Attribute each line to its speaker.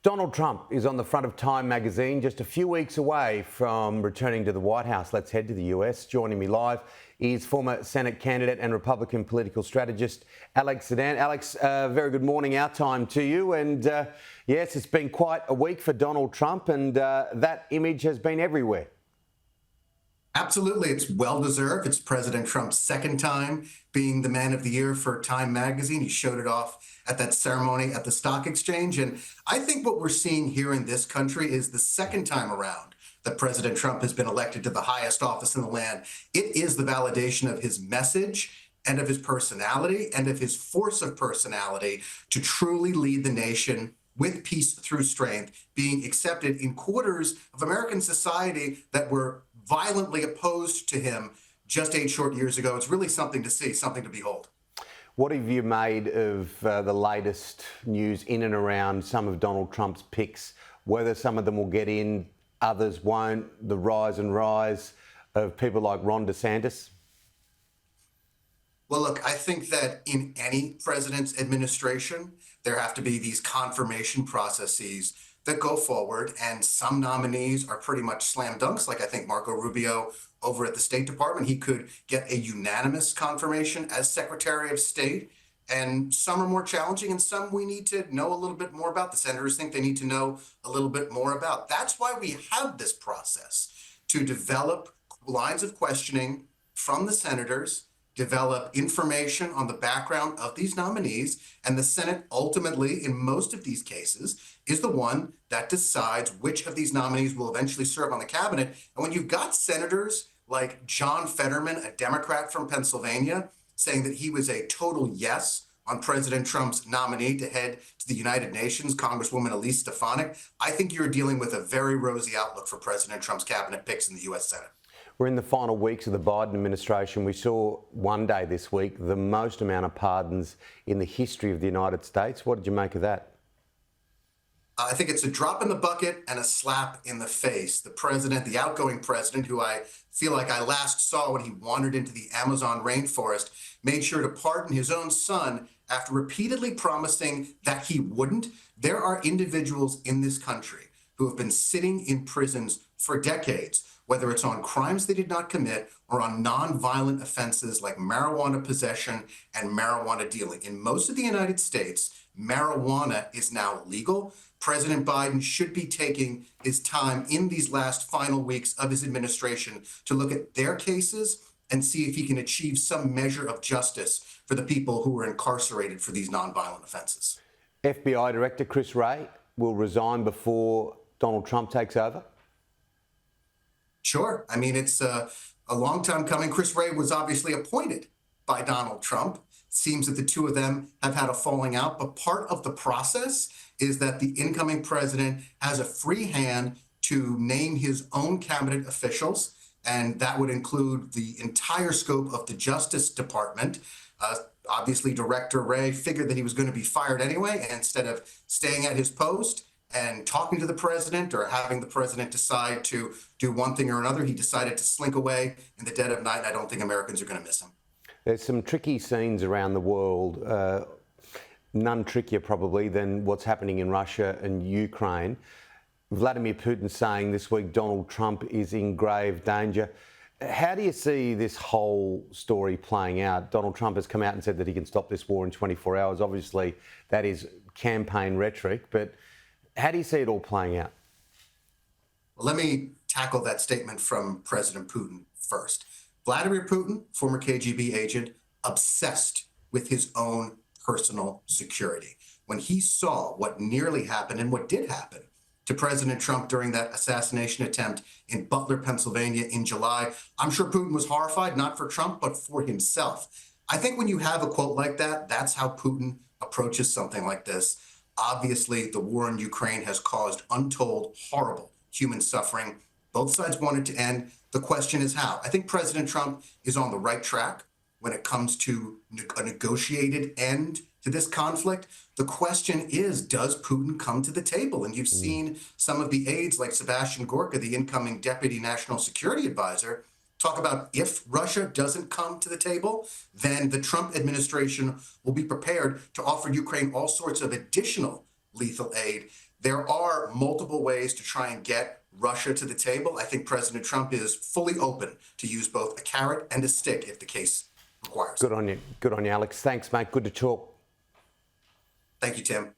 Speaker 1: Donald Trump is on the front of Time magazine, just a few weeks away from returning to the White House. Let's head to the US. Joining me live is former Senate candidate and Republican political strategist Alex Zdan. Alex, very good morning our time to you. And yes, it's been quite a week for Donald Trump, and that image has been everywhere.
Speaker 2: Absolutely. It's well-deserved. It's President Trump's second time being the man of the year for Time magazine. He showed it off at that ceremony at the stock exchange. And I think what we're seeing here in this country is the second time around that President Trump has been elected to the highest office in the land. It is the validation of his message and of his personality and of his force of personality to truly lead the nation with peace through strength, being accepted in quarters of American society that were violently opposed to him just 8 short years ago. It's really something to see, something to behold.
Speaker 1: What have you made of the latest news in and around some of Donald Trump's picks, whether some of them will get in, others won't, the rise of people like Ron DeSantis?
Speaker 2: Well, look, I think that in any president's administration, there have to be these confirmation processes that go forward, and some nominees are pretty much slam dunks, like I think Marco Rubio over at the State Department. He could get a unanimous confirmation as Secretary of State, and some are more challenging, and some we need to know a little bit more about. The senators think they need to know a little bit more about. That's why we have this process, to develop lines of questioning from the senators, develop information on the background of these nominees, and the Senate ultimately, in most of these cases, is the one that decides which of these nominees will eventually serve on the cabinet. And when you've got senators like John Fetterman, a Democrat from Pennsylvania, saying that he was a total yes on President Trump's nominee to head to the United Nations, Congresswoman Elise Stefanik, I think you're dealing with a very rosy outlook for President Trump's cabinet picks in the U.S. Senate.
Speaker 1: We're in the final weeks of the Biden administration. We saw one day this week the most amount of pardons in the history of the United States. What did you make of that?
Speaker 2: I think it's a drop in the bucket and a slap in the face. The president, the outgoing president, who I feel like I last saw when he wandered into the Amazon rainforest, made sure to pardon his own son after repeatedly promising that he wouldn't. There are individuals in this country who have been sitting in prisons for decades, whether it's on crimes they did not commit or on nonviolent offenses like marijuana possession and marijuana dealing. In most of the United States, marijuana is now legal. President Biden should be taking his time in these last final weeks of his administration to look at their cases and see if he can achieve some measure of justice for the people who were incarcerated for these nonviolent offenses.
Speaker 1: FBI Director Chris Wray will resign before Donald Trump takes over?
Speaker 2: Sure. I mean, it's a long time coming. Chris Wray was obviously appointed by Donald Trump. It seems that the two of them have had a falling out, but part of the process is that the incoming president has a free hand to name his own cabinet officials, and that would include the entire scope of the Justice Department. Obviously, Director Wray figured that he was going to be fired anyway, and instead of staying at his post and talking to the president or having the president decide to do one thing or another, he decided to slink away in the dead of night. I don't think Americans are going to miss him.
Speaker 1: There's some tricky scenes around the world, none trickier probably than what's happening in Russia and Ukraine. Vladimir Putin saying this week Donald Trump is in grave danger. How do you see this whole story playing out? Donald Trump has come out and said that he can stop this war in 24 hours. Obviously, that is campaign rhetoric, but how do you see it all playing out?
Speaker 2: Well, let me tackle that statement from President Putin first. Vladimir Putin, former KGB agent, obsessed with his own personal security. When he saw what nearly happened and what did happen to President Trump during that assassination attempt in Butler, Pennsylvania in July, I'm sure Putin was horrified, not for Trump, but for himself. I think when you have a quote like that, that's how Putin approaches something like this. Obviously, the war in Ukraine has caused untold, horrible human suffering. Both sides want it to end. The question is how. I think President Trump is on the right track when it comes to a negotiated end to this conflict. The question is, does Putin come to the table? And you've seen some of the aides like Sebastian Gorka, the incoming deputy national security advisor, talk about if Russia doesn't come to the table, then the Trump administration will be prepared to offer Ukraine all sorts of additional lethal aid. There are multiple ways to try and get Russia to the table. I think President Trump is fully open to use both a carrot and a stick if the case requires.
Speaker 1: Good on you. Good on you, Alex. Thanks, mate. Good to talk.
Speaker 2: Thank you, Tim.